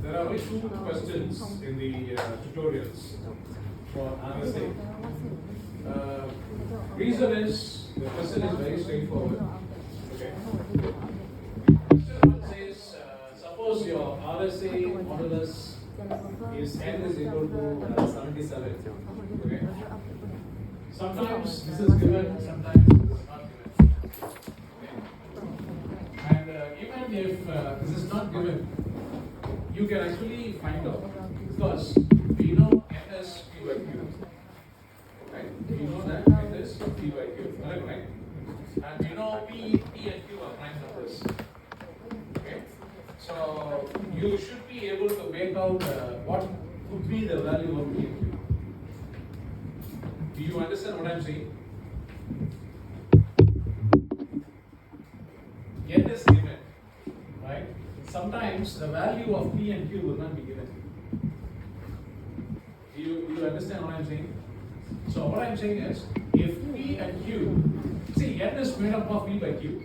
There are only two questions in the tutorials for RSA. Reason is the question is very straightforward. Okay. Question one says, suppose your RSA modulus is n is equal to 77. Okay. Sometimes this is given, sometimes this is not given. Okay. And even if this is not given, you can actually find out because we know n is p by q. Right? We know that n is p by q. Right? And we know p and q are prime numbers. Okay? So you should be able to make out what could be the value of p and q. Do you understand what I'm saying? N is given, right? Sometimes the value of p and q will not be given. Do you understand what I'm saying? So what I'm saying is, if p and q, see n is made up of p by q.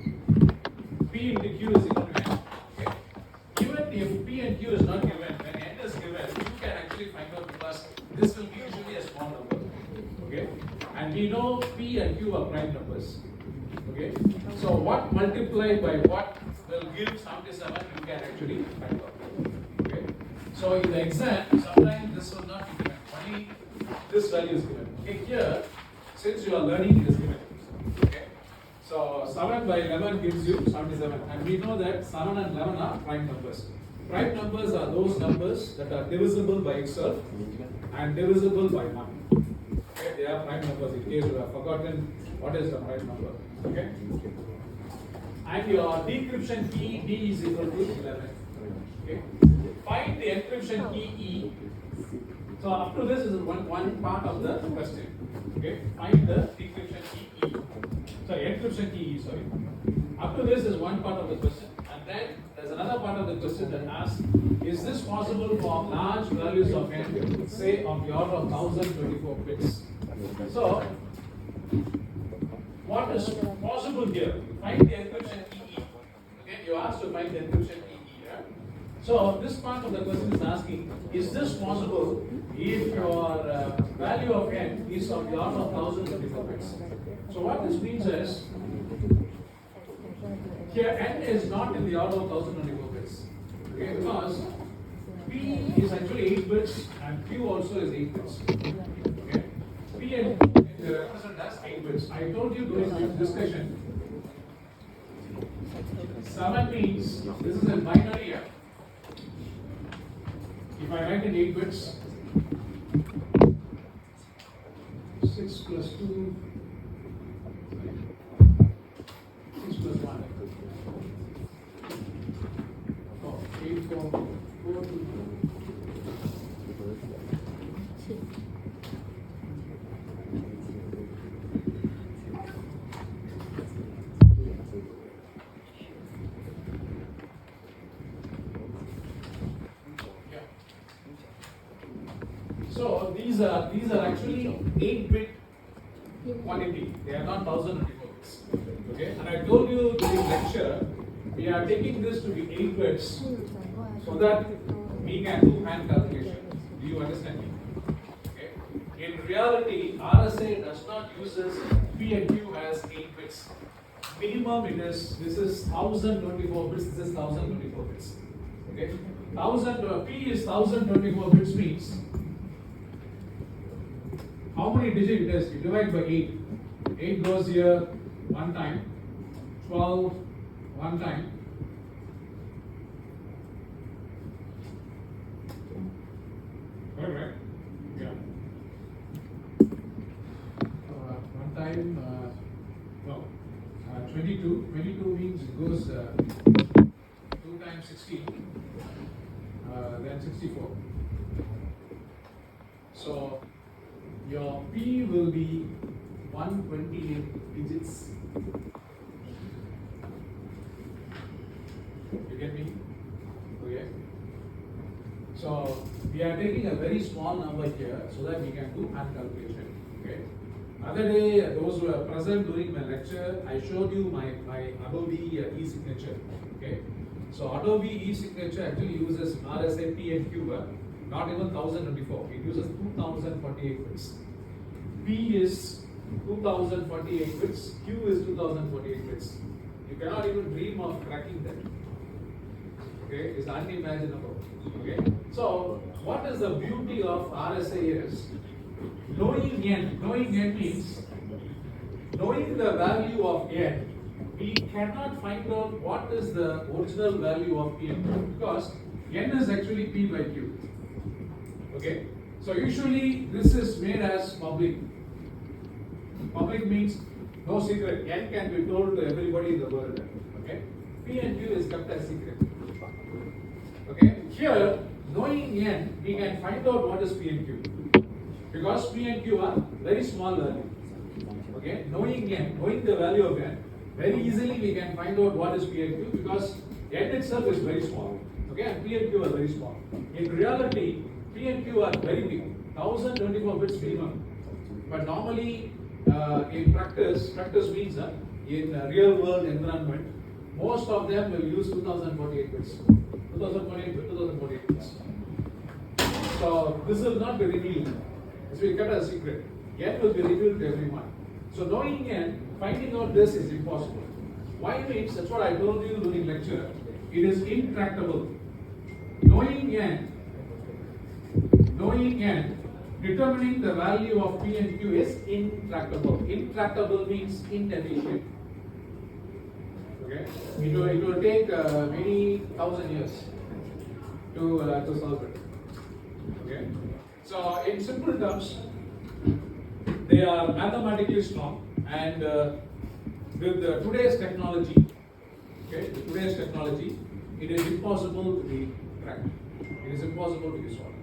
P into q is equal to n. Okay? Even if p and q is not given, when n is given, you can actually find out because this will be usually a small number. Okay? And we know p and q are prime numbers. Okay? So what multiplied by what will give 77, you can actually find out. Okay? So in the exam, sometimes this will not be given. Only this value is given. Okay, here, since you are learning, it is given. Okay? So 7 by 11 gives you 77. And we know that 7 and 11 are prime numbers. Prime numbers are those numbers that are divisible by itself and divisible by 1. Okay? They are prime numbers in case you have forgotten what is the prime number. Okay? And your decryption key D is equal to 11. Okay? Find the encryption key E. So up to this is one part of the question. Okay? Find the decryption key E. Sorry, encryption key E, sorry. Up to this is one part of the question. And then there's another part of the question that asks, is this possible for large values of n, say of the order of 1024 bits? So, what is possible here? Find the encryption key E. Okay, you asked to find the encryption key E. Yeah? So this part of the question is asking, is this possible if your value of n is of the order of 1024 bits? So what this means is, here n is not in the order of 1024 bits. Okay, because p is actually 8 bits and q also is 8 bits. Okay, p and q represent as 8 bits. I told you during this discussion, 7 means this is a binary here. If I write in 8 bits, 6 plus 2, 6 plus 1. Oh, 8, 4, 4, 2. So these are actually 8-bit quantity. They are not 1024 bits. Okay, and I told you during lecture we are taking this to be 8 bits so that we can do hand calculation. Do you understand me? Okay. In reality, RSA does not use P and Q as 8 bits. Minimum it is, this is 1024 bits. This is 1024 bits. Okay, P is 1024 bits means. How many digits it is? You divide by 8. 8 goes here, one time, 12 one time, correct? Yeah. One time, no, 22. 22 means it goes 2 times 16, then 64. So your P will be 128 digits. You get me? Okay. So we are taking a very small number here so that we can do hand calculation. Okay. Other day, those who were present during my lecture, I showed you my Adobe e-signature. Okay. So Adobe e-signature actually uses RSA P and Q, not even 1024. It uses 2048 bits. P is 2048 bits, Q is 2048 bits. You cannot even dream of cracking that. Okay, it's unimaginable. Okay, so what is the beauty of RSA is knowing n. Knowing n means knowing the value of n. We cannot find out what is the original value of P and Q because n is actually P by Q. Okay, so usually this is made as public. Public means no secret. N can be told to everybody in the world. Okay, P and Q is kept as secret. Okay, here knowing n, we can find out what is P and Q because P and Q are very small value. Okay, knowing n, knowing the value of n, very easily we can find out what is P and Q because n itself is very small. Okay, and P and Q are very small. In reality, P and Q are very big, 1024 bits minimum. But normally, in practice means in real world environment, most of them will use 2048 bits. 2048 bits. So this will not be revealed. This will be kept as a secret. N will be revealed to everyone. So knowing n, finding out this is impossible. Why means, that's what I told you during lecture, it is intractable. Knowing n, determining the value of P and Q is intractable. Intractable means inefficient. Okay, it will take many thousand years to solve it. Okay, so in simple terms, they are mathematically strong, and with today's technology, it is impossible to be cracked. It is impossible to be solved.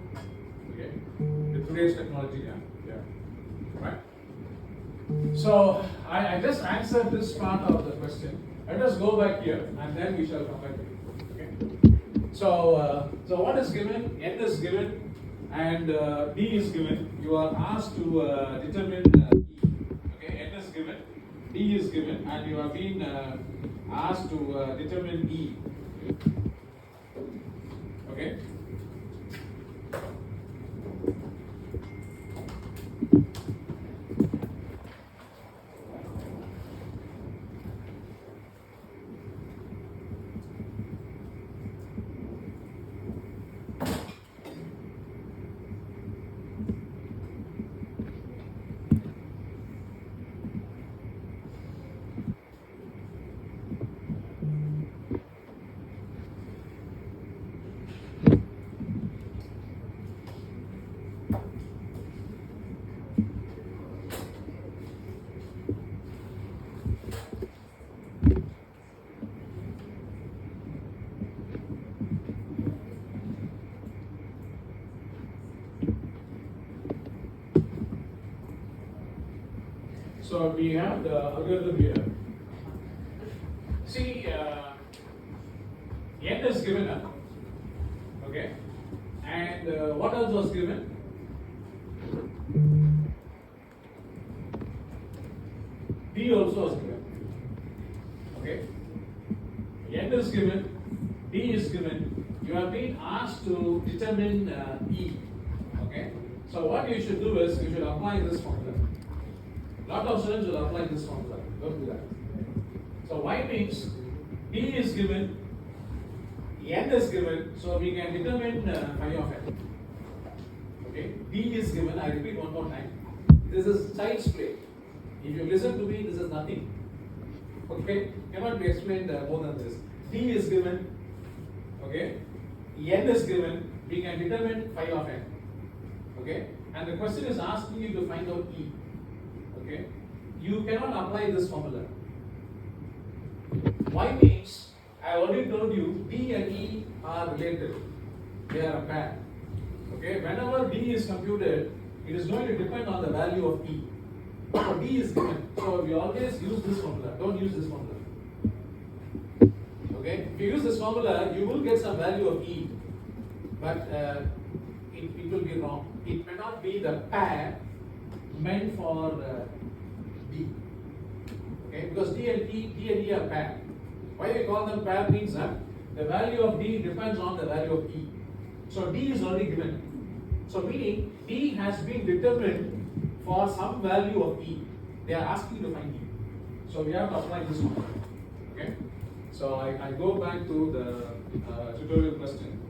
Okay, with today's technology, yeah, right. So I just answered this part of the question. Let us go back here, and then we shall come back to it. Okay. So what is given? N is given, and D is given. You are asked to determine E. Okay, N is given, D is given, and you have been asked to determine E. Okay. So we have the algorithm here. See, n is given up, okay, and what else was given? D also was given. Okay, n is given, D is given. You have been asked to determine E. Okay, so what you should do is you should apply this formula. Lot of students will apply this formula. Don't do that. So y means D is given, n is given, so we can determine phi of n. Okay, D is given. I repeat one more time. This is child's play. If you listen to me, this is nothing. Okay, cannot be explained more than this. D is given, okay, n is given, we can determine phi of n, okay, and the question is asking you to find out E, okay. You cannot apply this formula. Why means, I already told you, D and E are related, they are a pair, okay. Whenever D is computed, it is going to depend on the value of E. So D is given, so we always use this formula, don't use this formula. Okay, if you use this formula, you will get some value of E, but it will be wrong. It may not be the pair meant for D. Okay, because D and E are pair. Why we call them pair means that the value of D depends on the value of E. So D is already given. So meaning D has been determined for some value of E. They are asking to find E. So we have to apply this one. Okay. So I go back to the tutorial question.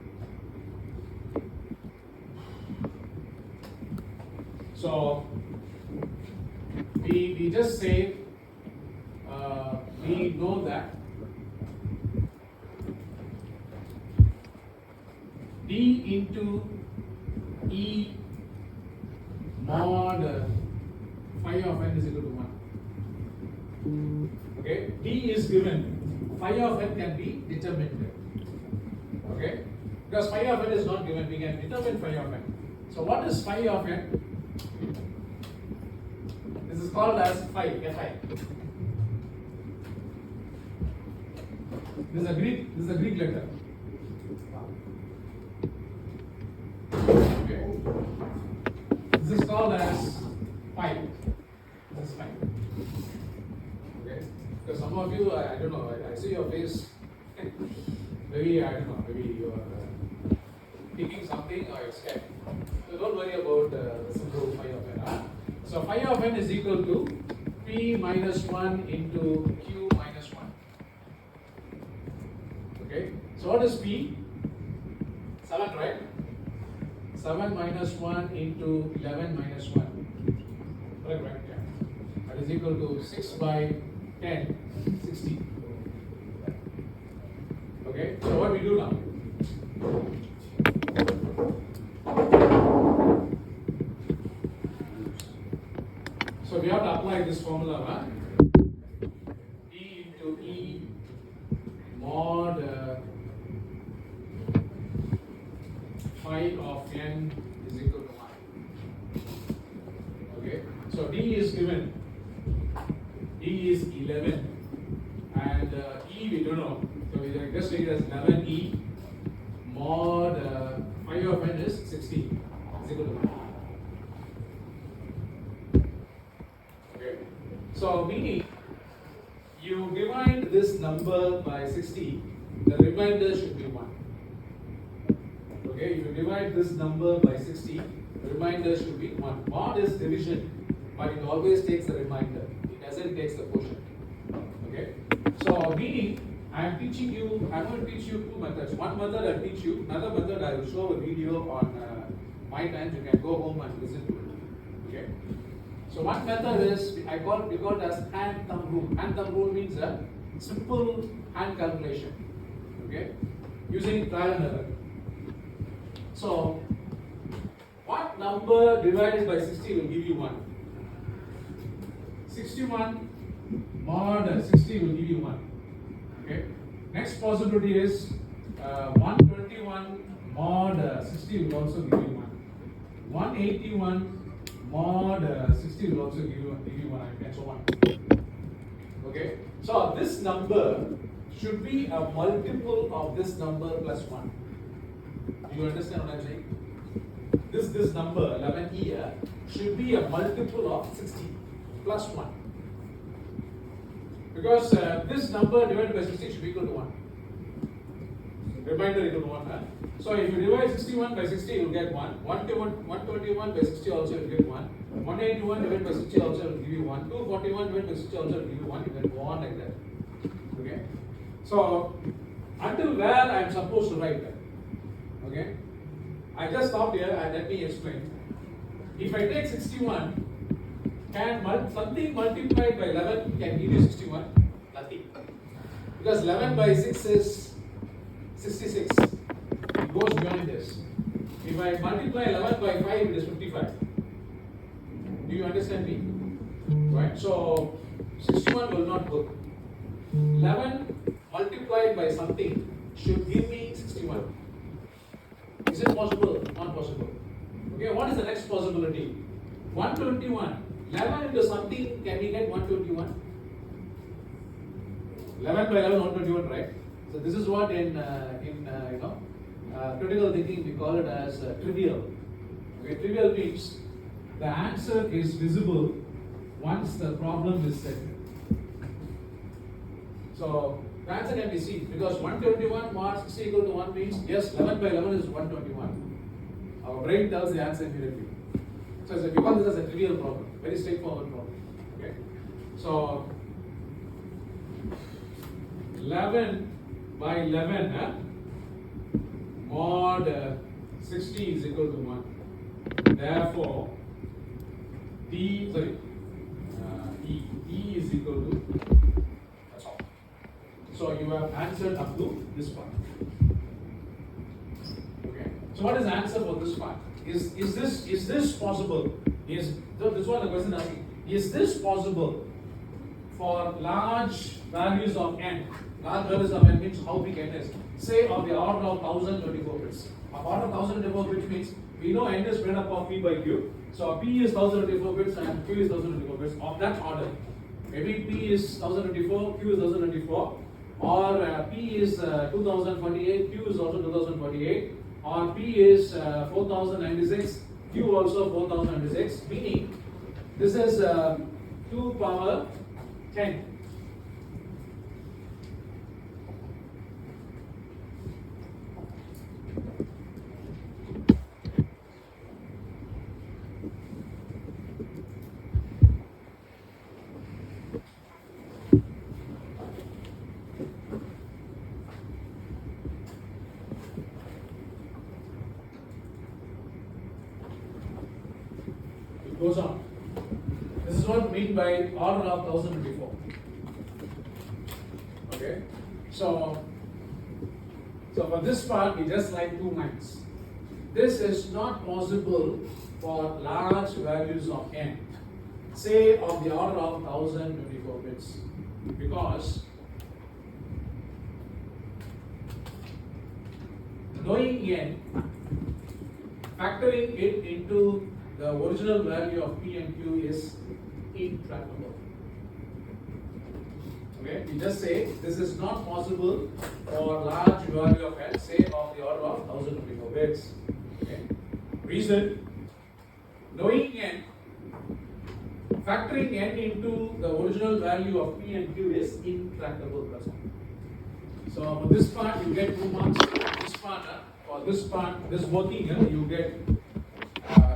So we just say we know that D into E mod phi of n is equal to 1. Okay, D is given, phi of n can be determined. Okay, because phi of n is not given, we can determine phi of n. So what is phi of n? This is called as phi, Fi. This is a Greek letter. Okay. This is called as pi. This is pi. Okay. Because some of you, I don't know, I see your face. Maybe I don't know. Maybe you are thinking something or you're scared. So don't worry about the simple phi of n. Huh? So phi of n is equal to p minus 1 into q minus 1. Okay. So what is p? 7, right? 7 minus 1 into 11 minute 1. Correct, right? Yeah. That is equal to 6 by 10, 60. Okay, so what we do now? So we have to apply this formula, huh? E into E mod phi of n is equal to 1. Okay, so D is given. D is 11 and E we don't know. So we can just take it as 11E mod phi of n is 60 is equal to 1. Okay, so meaning you divide this number by 60, the remainder should be 1. Okay, if you divide this number by 60, the remainder should be 1. Mod is division, but it always takes the remainder. It doesn't take the quotient. Okay, so meaning I'm going to teach you 2 methods. One method I'll teach you, another method I will show a video on my time. You can go home and listen to it. Okay, so one method is we call it as hand thumb rule. Hand thumb rule means a simple hand calculation. Okay, using trial and error. So, what number divided by 60 will give you 1? 61 mod 60 will give you 1. Okay. Next possibility is 121 mod 60 will also give you 1. 181 mod 60 will also give you 1, and so on. Okay. So this number should be a multiple of this number plus 1. Do you understand what I'm saying? This number 11 here should be a multiple of 60 plus 1. Because this number divided by 60 should be equal to 1. Remainder equal to 1. Huh? So if you divide 61 by 60, you will get 1. 121 by 60 also you will get 1. 181 divided by 60 also will give you 1. 241 divided by 60 also will give you 1. You can go on like that. Okay. So until where I am supposed to write that. Okay. I just stopped here and let me explain. If I take 61, can something multiplied by 11 can give you 61? Nothing Because 11 by 6 is 66. It goes beyond this. If I multiply 11 by 5, it is 55. Do you understand me? Right? So 61 will not work. 11 multiplied by something should give me 61. Is it possible? Not possible. Okay, what is the next possibility? 121. 11 into something, can we get 121? 11 by 11, 121, right? So this is what in critical thinking we call it as trivial. Okay, trivial means the answer is visible once the problem is set. So the answer can be seen because 121 more 60 equal to 1 means yes, 11 by 11 is 121. Our brain tells the answer immediately. So we call this as a trivial problem, very straightforward problem. Okay, so 11 by 11 mod 60 is equal to 1. Therefore, E is equal to, that's all. So you have answered up to this part. Okay. So what is the answer for this part? Is this possible? This is what the question is asking. Is this possible for large values of n? Large values of n means how big n is. Say of the order of 1024 bits. Of order of 1024 bits means we know n is made up of p by q. So p is 1024 bits and q is 1024 bits of that order. Maybe p is 1024, q is 1024, or p is 2048, q is also 2048, or p is 4096, q also 4096. Meaning this is 2 power 10. Goes on. This is what mean by order of 1024. Okay. So for this part, we just like 2 lines. This is not possible for large values of n, say of the order of 1024 bits, because knowing n, factoring it into the original value of p and q is intractable. Okay, we just say this is not possible for large value of n, say of the order of 1024 bits. Okay. Reason: knowing n, factoring n into the original value of p and q is intractable. So for this part you get 2 marks. This part, for this part, this working, you get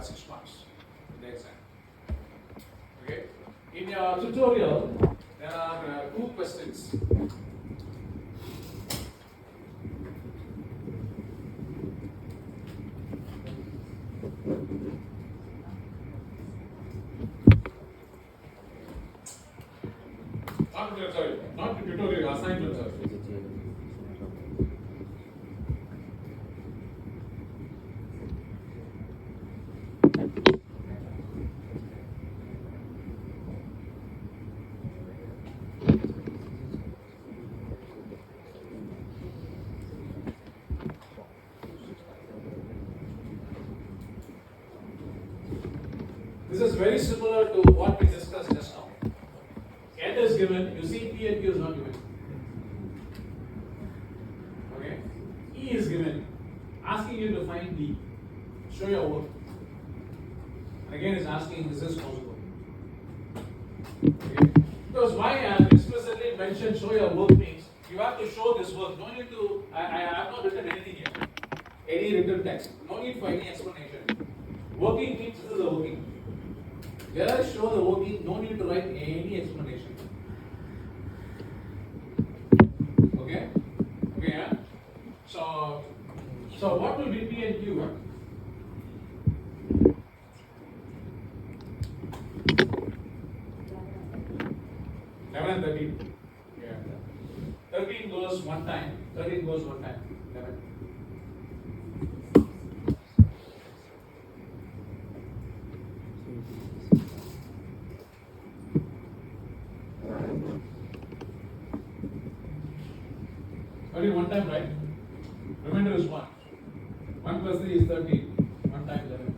6 marks in the exam. Okay. In your tutorial, there are 2 questions. Not the tutorial, assignment. This is very similar to what we discussed just now. N is given, you see P and Q is not given. Okay? E is given, asking you to find D. Show your work. And again, it's asking, is this possible? Okay? Because why I have explicitly mentioned show your work means you have to show this work. No need to, I have not written anything here. Any written text. No need for any explanation. Working means this is a working. Just show the working, no need to write any explanation. Okay? Okay, yeah? So what will be P and Q? 11 and 13. Yeah. 13 goes one time, 13 goes one time, 11. Only one time, right? Remainder is 1. 1 plus 3 is 13. 1 times 11.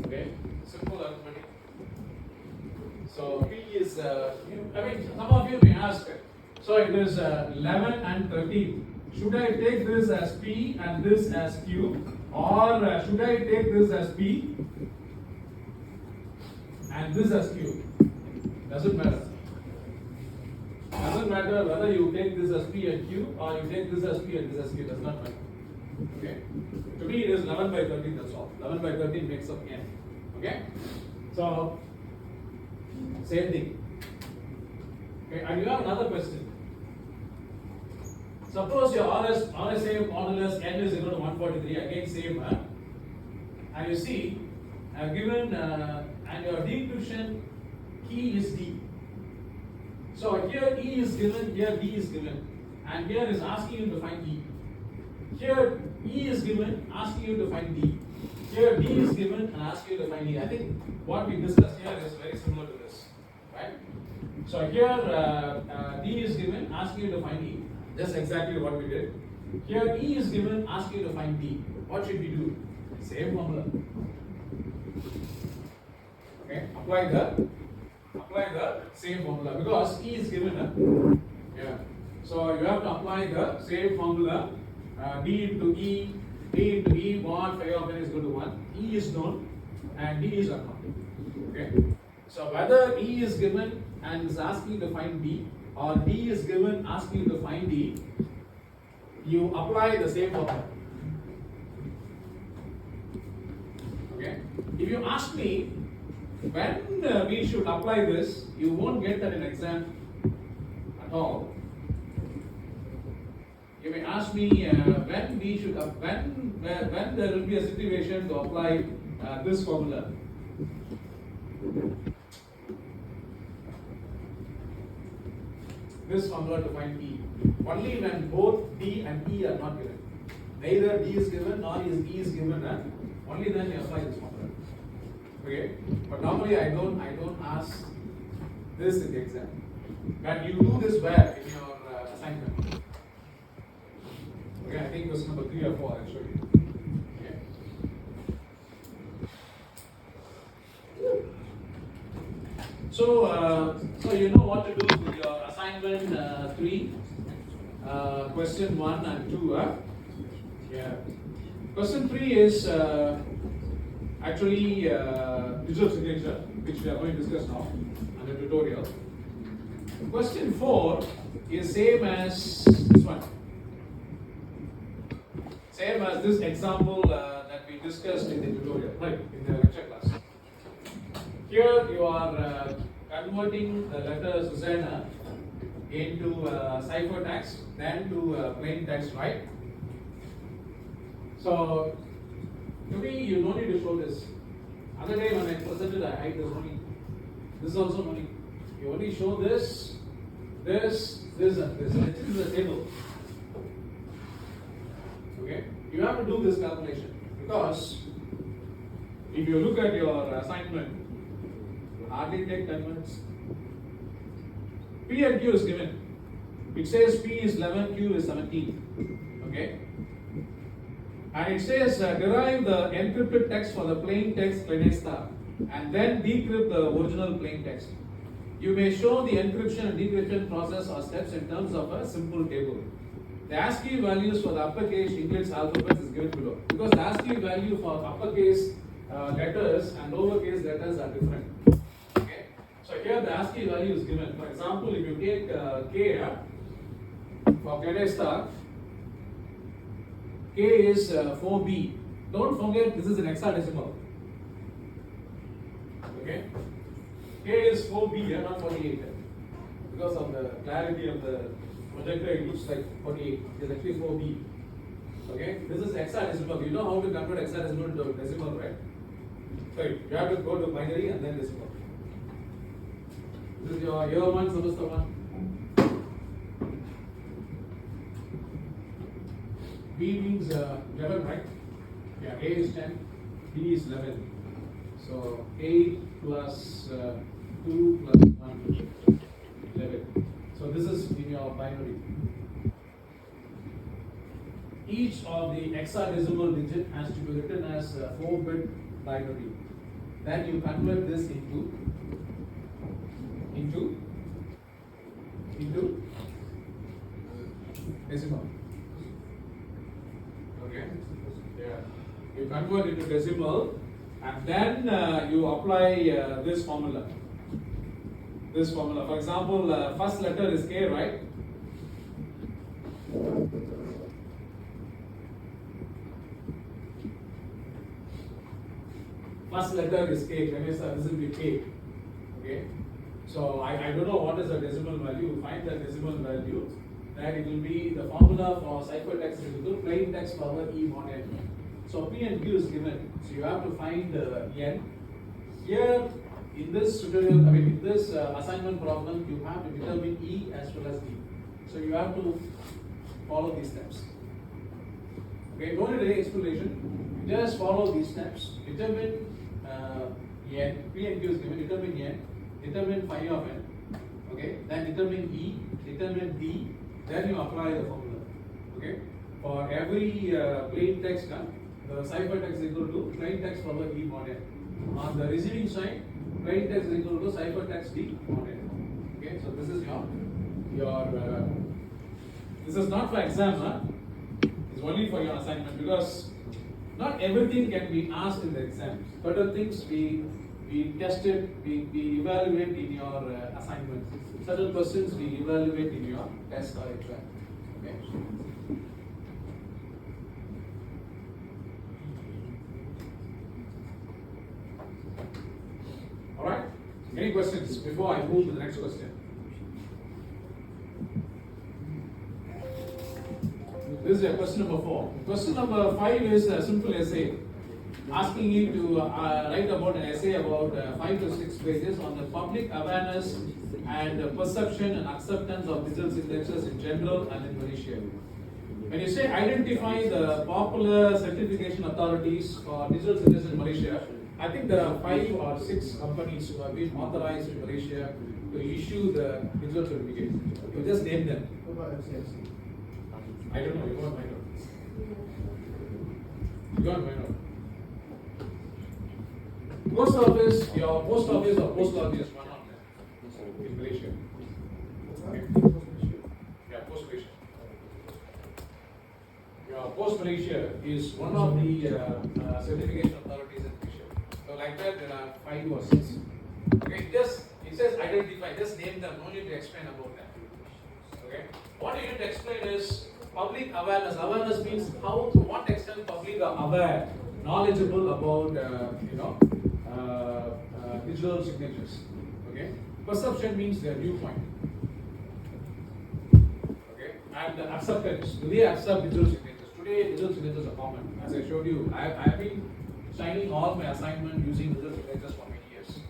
Okay, simple arithmetic. So P is, some of you may ask, so it is 11 and 13. Should I take this as P and this as Q, or should I take this as P and this as Q? Doesn't matter. Doesn't matter whether you take this as P and Q or you take this as P and this as Q. Does not matter. Okay. To me, it is 11 by 13. That's all. 11 by 13 makes up n. Okay. So same thing. Okay. And you have another question. Suppose your RSA modulus n is equal to 143. Again, same. And you see, I've given and your decryption key is D. So here E is given, here D is given, and here is asking you to find E. Here E is given, asking you to find D. Here D is given and asking you to find E. I think what we discussed here is very similar to this, right? So here D is given, asking you to find E. Just exactly what we did. Here E is given, asking you to find D. What should we do? Same formula. Okay, apply the same formula because E is given. Yeah. So you have to apply the same formula. D into E, D into E, mod phi of n is equal to 1. E is known and D is unknown. Okay. So whether E is given and is asking to find D, or D is given asking to find D, you apply the same formula. Okay. If you ask me when we should apply this, you won't get that in exam at all. You may ask me when we should when there will be a situation to apply this formula. This formula to find E. Only when both D and E are not given. Neither D is given nor is E is given. Only then you apply this formula. Okay, but normally I don't ask this in the exam. But you do this where in your assignment. Okay, I think question number 3 or 4 I'll show you. Okay. So you know what to do with your assignment 3, question 1 and 2. Yeah. Question 3 is actually digital signature, which we are going to discuss now in the tutorial. Question 4 is same as this one. Same as this example that we discussed in the tutorial, right, in the lecture class. Here you are converting the letter Susanna into ciphertext, then to plain text, right? So, to me, you don't need to show this. Other day when I presented, I hide this only. This is also only. You only show this, this, this, and this. This is a table. Okay? You have to do this calculation because if you look at your assignment, you hardly take 10 minutes. P and Q is given. It says P is 11, Q is 17. Okay? And it says derive the encrypted text for the plain text star and then decrypt the original plain text. You may show the encryption and decryption process or steps in terms of a simple table. The ASCII values for the uppercase English alphabets is given below. Because the ASCII value for uppercase letters and lowercase letters are different. Okay? So here the ASCII value is given. For example, if you take K for Kennedy star, K is 4B. Don't forget this is an hexadecimal. Okay? K is 4B, not 48. Because of the clarity of the projector, it looks like 48. It is actually 4B. Okay? This is hexadecimal. You know how to convert hexadecimal to decimal, right? So you have to go to binary and then decimal. This is your year 1 semester 1. B means 11, right? Yeah, A is 10, B is 11. So 8 plus 2 plus 1, 11. So this is in your binary. Each of the hexadecimal digit has to be written as a 4-bit binary. Then you convert this into decimal. Okay. Yeah. You convert into decimal, and then you apply this formula. This formula. For example, first letter is K, right? First letter is K. This will be K. Okay. So I don't know what is the decimal value. Find the decimal value. Then it will be the formula for ciphertext is equal to plain text power E mod n. So P and Q is given. So you have to find n. Here in this tutorial, in this assignment problem, you have to determine E as well as D. So you have to follow these steps. Okay, don't need any explanation. Just follow these steps. Determine n. P and Q is given. Determine n. Determine phi of n. Okay. Then determine E. Determine D. Then you apply the formula. Okay. For every plain text, the ciphertext is equal to plain text power E mod n. On the receiving side, plain text is equal to ciphertext D mod n. Okay. So this is your this is not for exam, huh? It's only for your assignment, because not everything can be asked in the exam. Certain things we test it, we evaluate in your assignment. Certain questions we evaluate in your test or exam. Okay. All right. Any questions before I move to the next question? This is question number 4. Question number 5 is a simple essay, asking you to write about an essay about 5 to 6 pages on the public awareness and perception and acceptance of digital signatures in general and in Malaysia. When you say identify the popular certification authorities for digital signatures in Malaysia, I think there are 5 or 6 companies who have been authorized in Malaysia to issue the digital certificate. You just name them. I don't know, you can't find out. You can't find out. Post office, your post office or post office is one of them in Malaysia. Okay. Yeah, Post Malaysia. Your Post Malaysia is one of the certification authorities in Malaysia. So like that, there are 5 or 6. Okay, it says identify, just name them, no need to explain about that. Okay. What you need to explain is public awareness. Awareness means how, to what extent public are aware, knowledgeable about digital signatures. Okay. Perception means their viewpoint. Okay. And acceptance. Do they accept digital signatures? Today, digital signatures are common. As I showed you, I have been signing all my assignment using digital signatures for many years.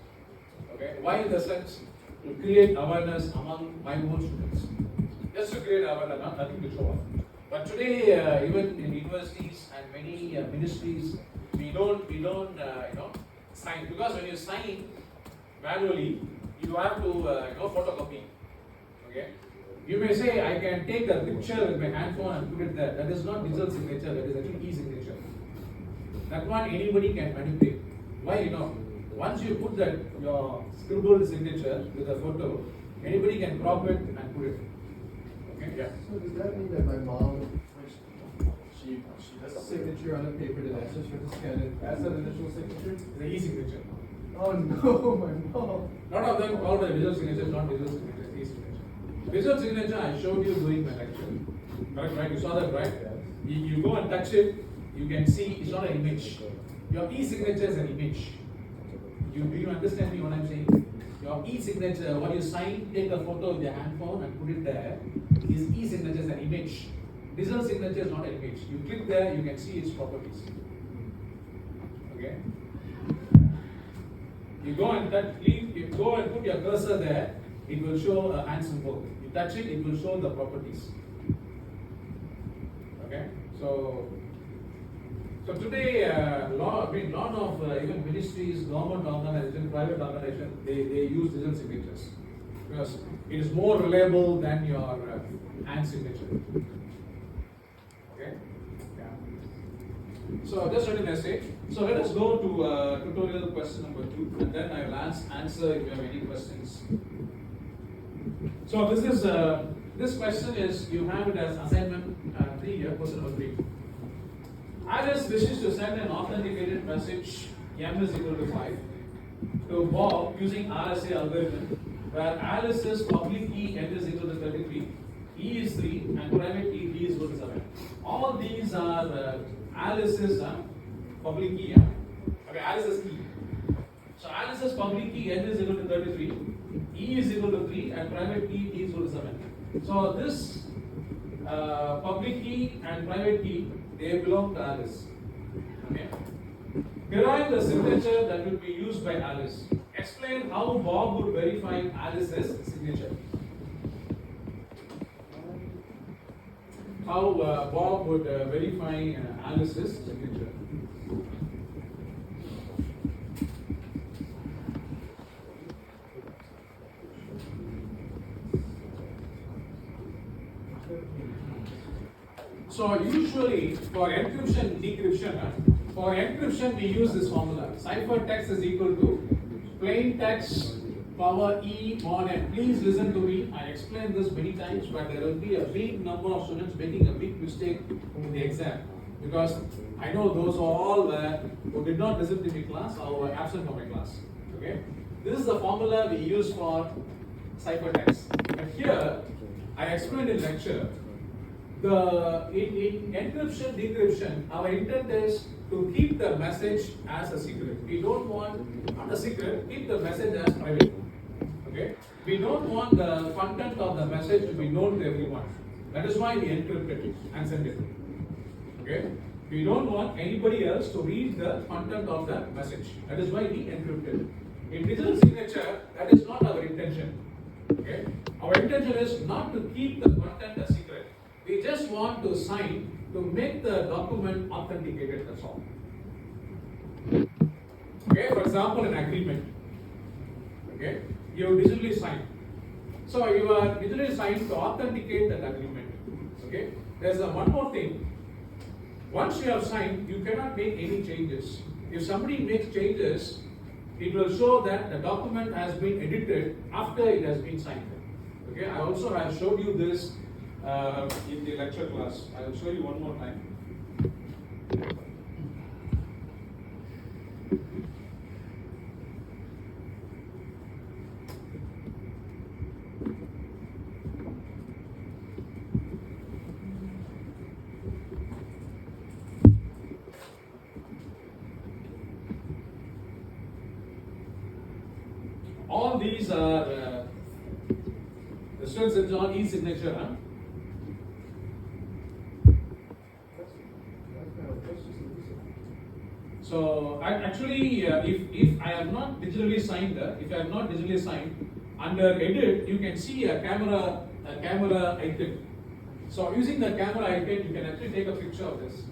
Okay. Why in the sense? To create awareness among my own students. Just to create awareness, nothing to show off. But today, even in universities and many ministries, we don't sign, because when you sign manually, you have to photocopy. Okay. You may say I can take a picture with my handphone and put it there. That is not digital signature. That is actually e-signature. That one anybody can manipulate. Why? Once you put that your scribbled signature with a photo, anybody can crop it and put it. Okay. Yeah. So does that mean that my mom, she does a signature on a paper, did I just have to scan it as an initial signature? The e-signature. Oh no, my mom. Lot of them call the digital signature, not digital signature, e-signature. Digital signature I showed you during my lecture. Correct, right? You saw that, right? You go and touch it, you can see it's not an image. Your e-signature is an image. Do you understand me what I'm saying? Your e-signature, what you sign, take a photo with your handphone and put it there, is e-signature is an image. Digital signature is not an image. You click there, you can see its properties. Okay? You go and put your cursor there, it will show a hand symbol. You touch it, it will show the properties. Okay, so today, lot of even ministries, government organization, private organization, they use digital signatures because it is more reliable than your hand signature. Okay, yeah. So just write a message. So let us go to tutorial question number 2, and then I will answer if you have any questions. So this question is, you have it as assignment 3 here, question number 3. Alice wishes to send an authenticated message m is equal to 5 to Bob using RSA algorithm, where Alice's public key n is equal to 33, e is 3, and private key d is equal to 7. All these are Alice's public key. Okay, Alice's key. So Alice's public key n is equal to 33, e is equal to 3, and private key d is equal to 7. So this public key and private key, they belong to Alice. Okay. Derive the signature that will be used by Alice. Explain how Bob would verify Alice's signature. How Bob would verify Alice's signature. So usually for encryption, decryption, we use this formula. Ciphertext is equal to plain text power E mod n. Please listen to me. I explained this many times, but there will be a big number of students making a big mistake in the exam, because I know those all who did not listen to my class or were absent from my class. Okay, this is the formula we use for ciphertext. And here I explained in lecture. In encryption, decryption, our intent is to keep the message as a secret. We don't want, not a secret, keep the message as private. Okay? We don't want the content of the message to be known to everyone. That is why we encrypt it and send it. Okay? We don't want anybody else to read the content of the message. That is why we encrypt it. In digital signature, that is not our intention. Okay? Our intention is not to keep the content a secret. We just want to sign to make the document authenticated, that's all. Okay, for example, an agreement. Okay, you digitally sign. So you are digitally signed to authenticate that agreement. Okay, there's one more thing. Once you have signed, you cannot make any changes. If somebody makes changes, it will show that the document has been edited after it has been signed. Okay, I also have showed you this in the lecture class. I will show you one more time. All these are the students on e-signature. Huh? So actually, if I have not digitally signed, under edit you can see a camera icon. So using the camera icon, you can actually take a picture of this,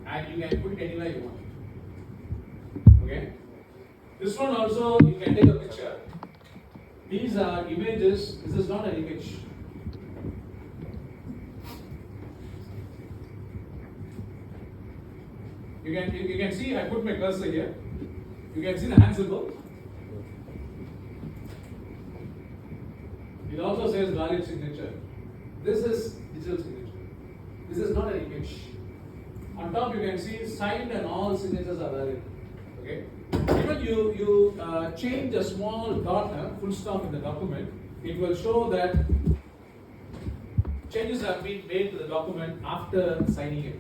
and you can put it anywhere you want. Okay. This one also you can take a picture. These are images. This is not an image. You can see I put my cursor here. You can see the hand symbol. It also says valid signature. This is digital signature. This is not an image. On top you can see signed and all signatures are valid. Okay. Even you change a small dot, full stop in the document, it will show that changes have been made to the document after signing it.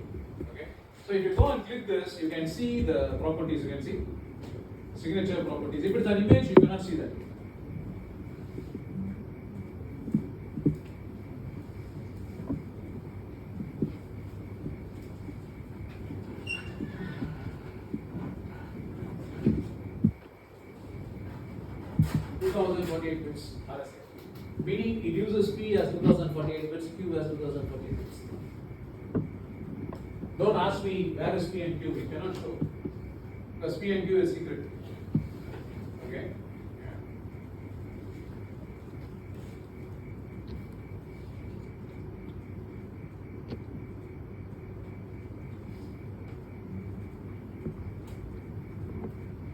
Okay. So if you go and click this, you can see the properties. You can see signature properties. If it's an image, you cannot see that. Bits RSA, meaning it uses P as 2048 bits, Q as 2048 bits. Don't ask me where is P and Q. We cannot show because P and Q is secret. Okay.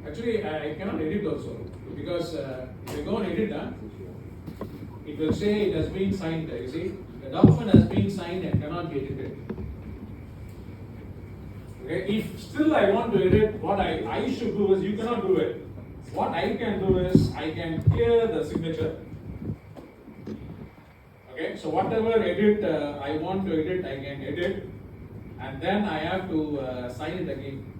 Actually, I cannot edit also because if I go and edit, it will say it has been signed. You see, the document has been signed and cannot be edited. Okay, if still I want to edit, what I should do is, you cannot do it. What I can do is, I can clear the signature. Okay, so whatever edit I want to edit, I can edit, and then I have to sign it again.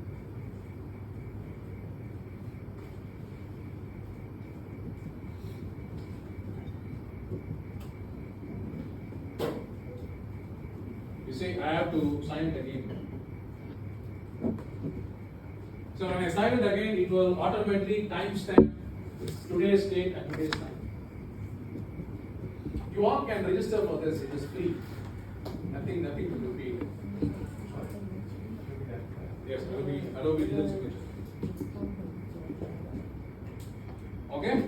You see, I have to sign it again. So when I sign it again, it will automatically timestamp today's date and today's time. You all can register for this, it is free. Nothing to do paid. Yes, Adobe Digital Signature. Okay?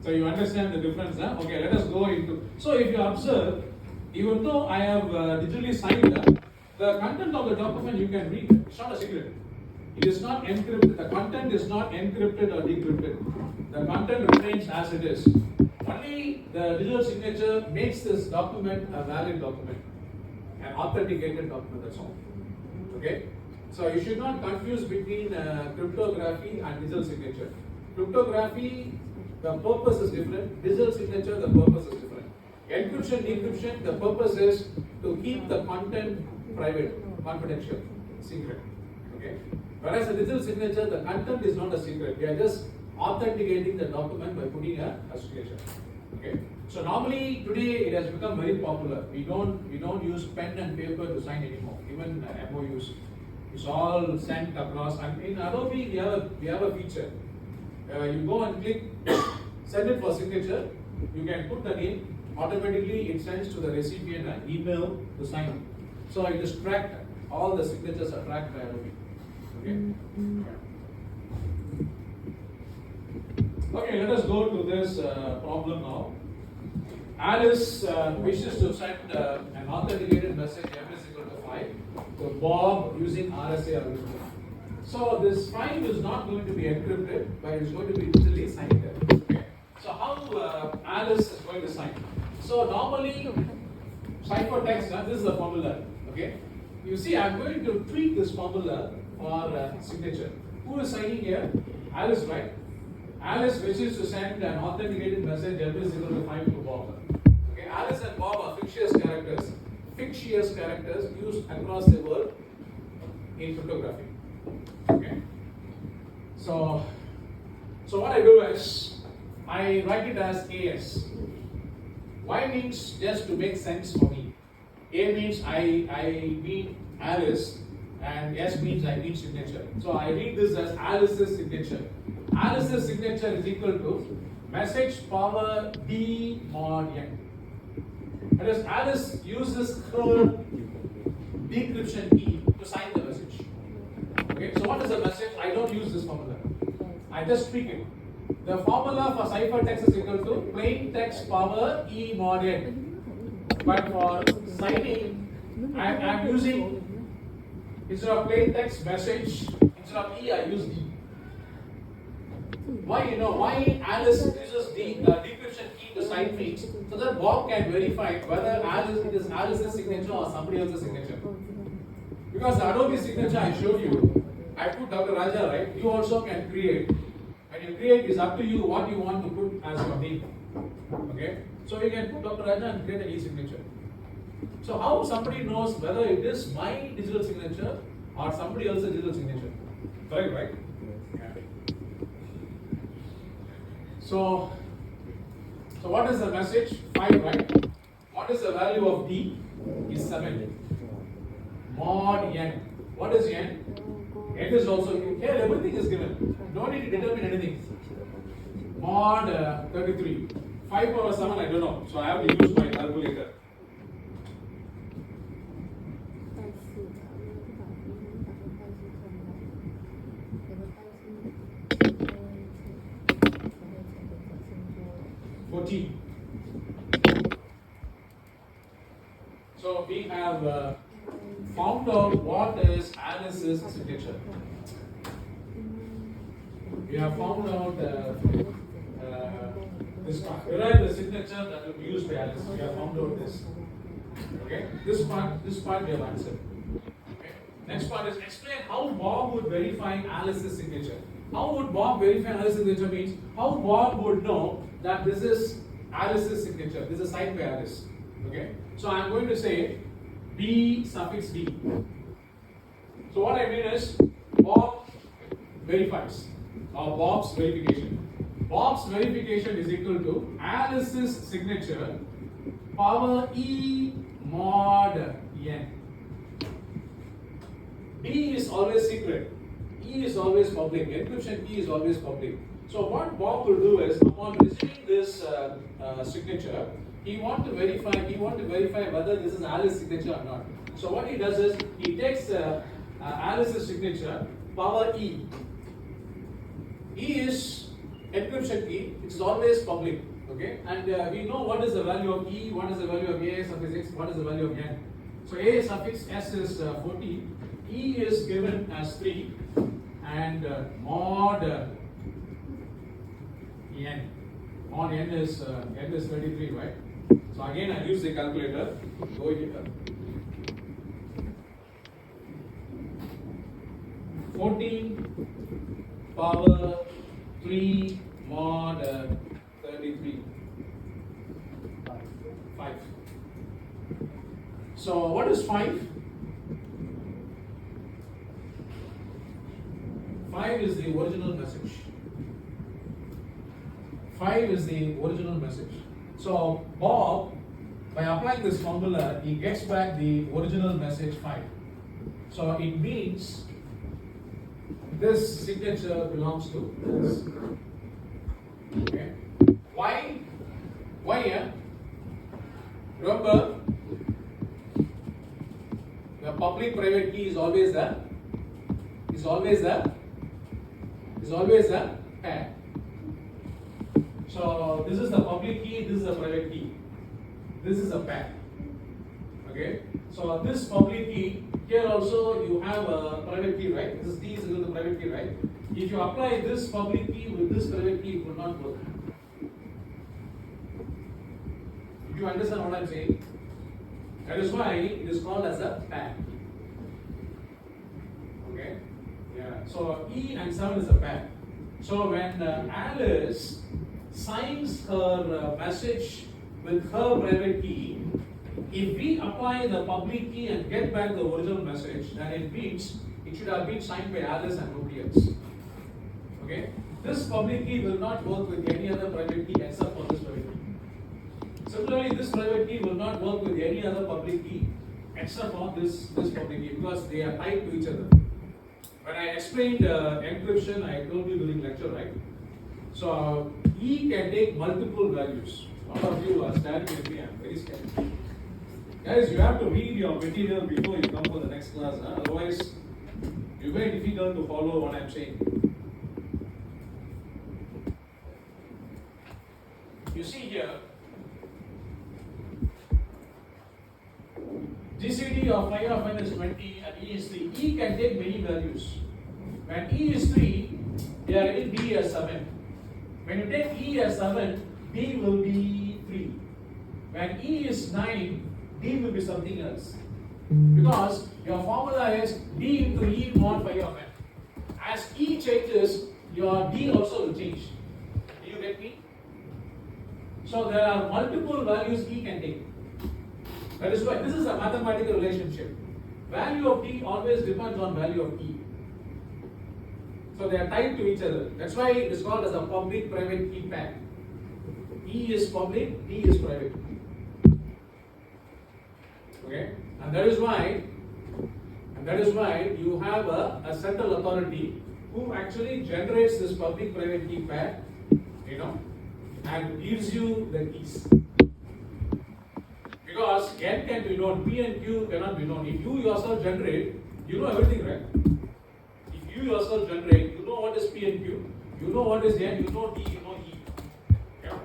So you understand the difference, huh? Okay, let us go into. So if you observe, even though I have digitally signed the content of the document, you can read it. It's not a secret. It is not encrypted. The content is not encrypted or decrypted. The content remains as it is. Only the digital signature makes this document a valid document, an authenticated document. That's all. Okay. So you should not confuse between cryptography and digital signature. Cryptography, the purpose is different. Digital signature, the purpose is different. Encryption, decryption, the purpose is to keep the content private, confidential, secret. Okay. Whereas a digital signature, the content is not a secret. We are just authenticating the document by putting a signature. Okay. So normally today it has become very popular. We don't use pen and paper to sign anymore. Even MOUs, it's all sent across. And in Adobe we have a feature. You go and click, send it for signature. You can put the name. Automatically it sends to the recipient an email to sign. So it is tracked. All the signatures are tracked by Adobe. Okay. Okay, let us go to this problem now. Alice wishes to send an authenticated message m is equal to 5 to Bob using RSA algorithm. So this 5 is not going to be encrypted, but it's going to be digitally signed. Okay. So how Alice is going to sign? So normally ciphertext, this is the formula. Okay. You see, I'm going to tweak this formula for signature. Who is signing here? Alice, right? Alice wishes to send an authenticated message m is equal to 5 to Bob. Okay, Alice and Bob are fictitious characters used across the world in cryptography. Okay. So what I do is I write it as AS. Y means just to make sense for me. A means I mean Alice, and S means I mean signature. So I read this as Alice's signature. Alice's signature is equal to message power D mod N. That is, Alice uses her decryption key to sign the message. Okay, so what is the message? I don't use this formula. I just tweak it. The formula for ciphertext is equal to plain text power E mod N. But for signing, I'm using, instead of plain text message, instead of E, I use D. Why Alice uses the decryption key to sign means so that Bob can verify whether it is Alice's signature or somebody else's signature. Because the Adobe signature I showed you, I put Dr. Raja, right? You also can create. When you create, it's up to you what you want to put as your name. Okay? So you can put Dr. Raja and create an e-signature. So how somebody knows whether it is my digital signature or somebody else's digital signature? Correct, right? So what is the message? 5, right? What is the value of D? Is 7. Mod N. What is N? N is also here. Everything is given. Don't need to determine anything. Mod 33. 5 power 7. I don't know. So I have to use my calculator. G. So we have found out what is Alice's signature. We have found out this part. Derive the signature that will be used by Alice. We have found out this. Okay. This part we have answered. Okay. Next part is explain how Bob would verify Alice's signature. How would Bob verify Alice's signature means how Bob would know that this is Alice's signature. This is signed by Alice. Okay. So I am going to say B suffix D. So what I mean is Bob verifies or Bob's verification. Bob's verification is equal to Alice's signature power E mod N. B is always secret. E is always public. Encryption key is always public. So what Bob will do is upon receiving this signature, he want to verify whether this is Alice's signature or not. So what he does is he takes Alice's signature power E. E is encryption key. It is always public. Okay, and we know what is the value of E, what is the value of A suffix X, what is the value of N. So A suffix S is 14, E is given as 3, and mod N. Mod N is 33, right? So again I use the calculator. Go here. 14 power 3 mod 33. 5. So what is 5? 5 is the original message. 5 is the original message. So Bob, by applying this formula, he gets back the original message 5. So it means this signature belongs to this. Okay. Why? Yeah? Remember, the public private key is always a pair. So this is the public key, this is the private key. This is a pair. Okay. So this public key, here also you have a private key, right? This is D is equal to private key, right? If you apply this public key with this private key, it will not work. Do you understand what I am saying? That is why it is called as a pair. Okay? Yeah. So E and 7 is a pair. So when Alice signs her message with her private key, if we apply the public key and get back the original message, then it means it should have been signed by Alice and nobody else. Okay? This public key will not work with any other private key except for this private key. Similarly, this private key will not work with any other public key except for this public key because they are tied to each other. When I explained encryption, I told you during lecture, right? So E can take multiple values. A lot of you are staring at me. I'm very scared. Guys, you have to read your material before you come for the next class. Otherwise, it's very difficult to follow what I'm saying. You see here, GCD of phi of n is 20 and E is 3. E can take many values. When E is 3, they are in D as 7. When you take E as 7, D will be 3. When E is 9, D will be something else. Because your formula is D into E mod phi of n. As E changes, your D also will change. Do you get me? So there are multiple values E can take. That is why this is a mathematical relationship. Value of D always depends on value of E. So they are tied to each other. That's why it is called as a public-private key pair. E is public, D is private. Okay, and that is why you have a central authority who actually generates this public-private key pair, and gives you the keys. Because N can be known, P and Q cannot be known. If you yourself generate, you know everything, right? If you yourself generate, you know what is P and Q, you know what is N, you know D, you know E. Yeah.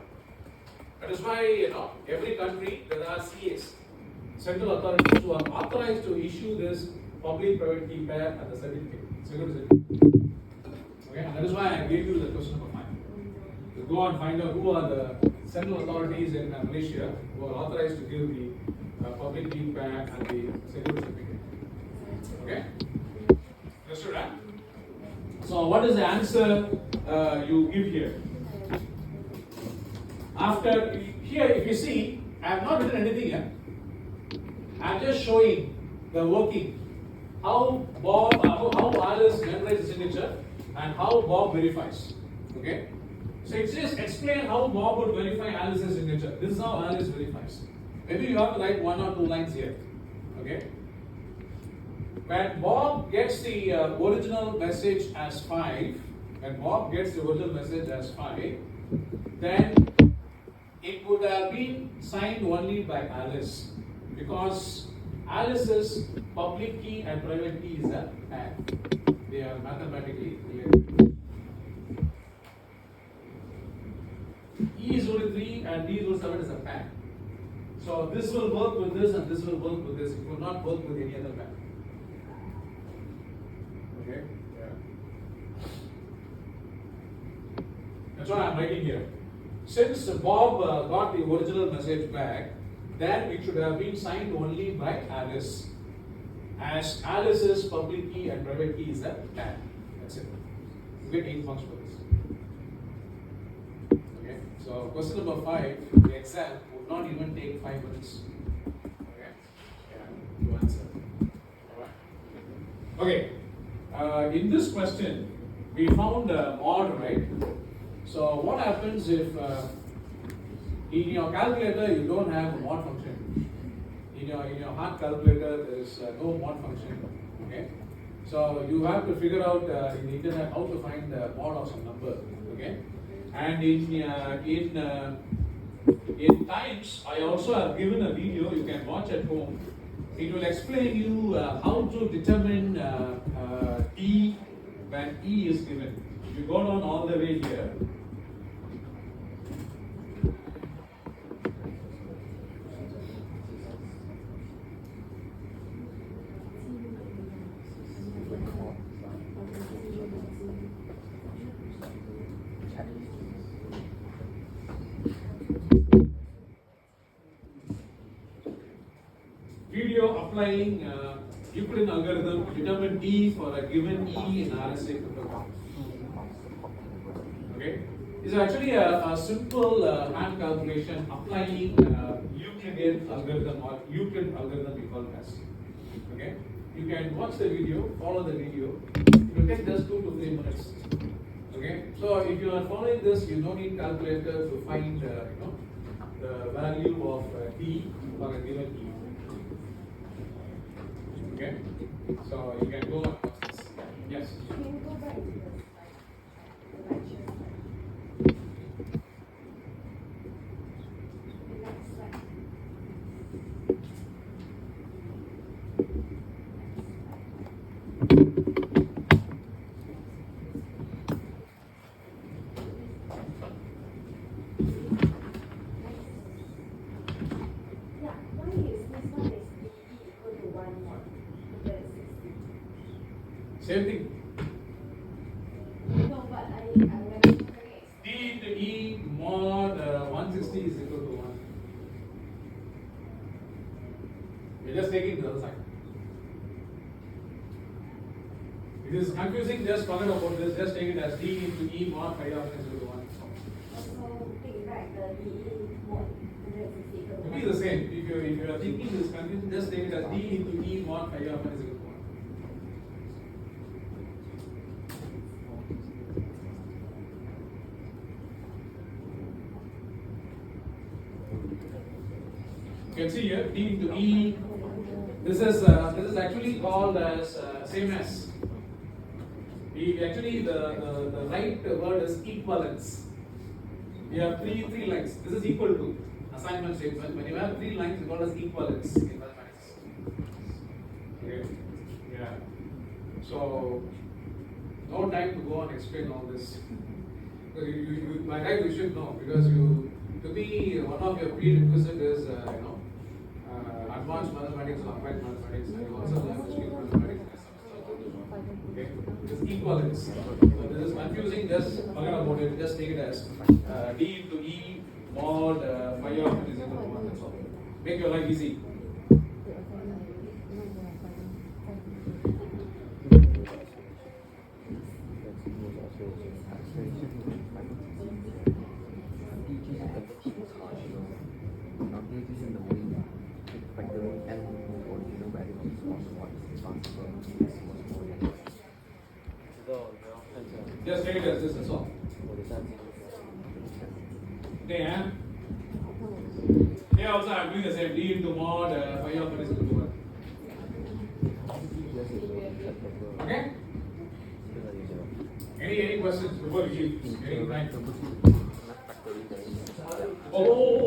That is why every country there are CAs, central authorities who are authorized to issue this public-private key pair at the certificate, security certificate. Okay, and that is why I gave you the question number 5. To go and find out who are the central authorities in Malaysia who are authorized to give the public key pair and the security certificate. Okay, understood, right? So, what is the answer you give here? After here, if you see, I have not written anything here. I am just showing the working, how Alice memorizes the signature and how Bob verifies. Okay, so it's just explain how Bob would verify Alice's signature. This is how Alice verifies. Maybe you have to write 1 or 2 lines here. Okay. When Bob gets the original message as 5, then it would have been signed only by Alice, because Alice's public key and private key is a pair. They are mathematically related. E is equal to 3 and D is equal to 7 is a pair. So this will work with this and this will work with this. It will not work with any other pair. Okay? Yeah. That's what I am writing here. Since Bob got the original message back, then it should have been signed only by Alice, as Alice's public key and private key is a pair. That's it. You get 8 marks for this. Okay. So question number 5, the exam would not even take 5 minutes. Okay. Yeah. To answer. All right. Okay. In this question, we found mod, right? So what happens if in your calculator you don't have a mod function? In your hard calculator there is no mod function. Okay, so you have to figure out in the internet how to find the mod of some number. Okay, and in times I also have given a video you can watch at home. It will explain you how to determine D when E is given. If you go down all the way here. Video applying Euclidean algorithm to determine D for a given E in RSA cryptography. Okay, it's actually a simple hand calculation applying Euclidean algorithm or Euclid algorithm we call it as. Okay, you can watch the video, follow the video. It will take just 2 to 3 minutes. Okay, so if you are following this, you don't need calculator to find the value of D for a given E. Okay, so you can go and watch this. Yes. Can you go back to the lecture? The next slide. Yeah, why is this one is D equal to 1 more? That's 60. Same thing. No, but I went to correct. D into E mod 160 is equal to 1. We're just taking the other side. It is confusing, just forget about this, just take it as D into E mod phi of n is equal to 1. Also, take back the DE mod 160 equal to It 1. will be the same. If you are thinking this confusing, just take it as D into E mod phi of n is equal to 1. You can see here D into E. This is actually called as same as. Actually the right word is equivalence. We have three lines. This is equal to assignment statement. When you have 3 lines, it's called as equivalence in mathematics. Okay. Yeah. So no time to go and explain all this. By right you should know, because to be one of your prerequisite is advanced mathematics or applied mathematics, and you also learn discrete mathematics. Okay, it's equivalence. So this is confusing. Just forget about it. Just take it as d into e mod phi of it is equal to 1. That's all. Make your life easy. Just take it as this, that's all. Okay, here also I'm doing the same. D into mod phi of it is equal to 1. Okay? Any questions before we leave? Any time? Oh.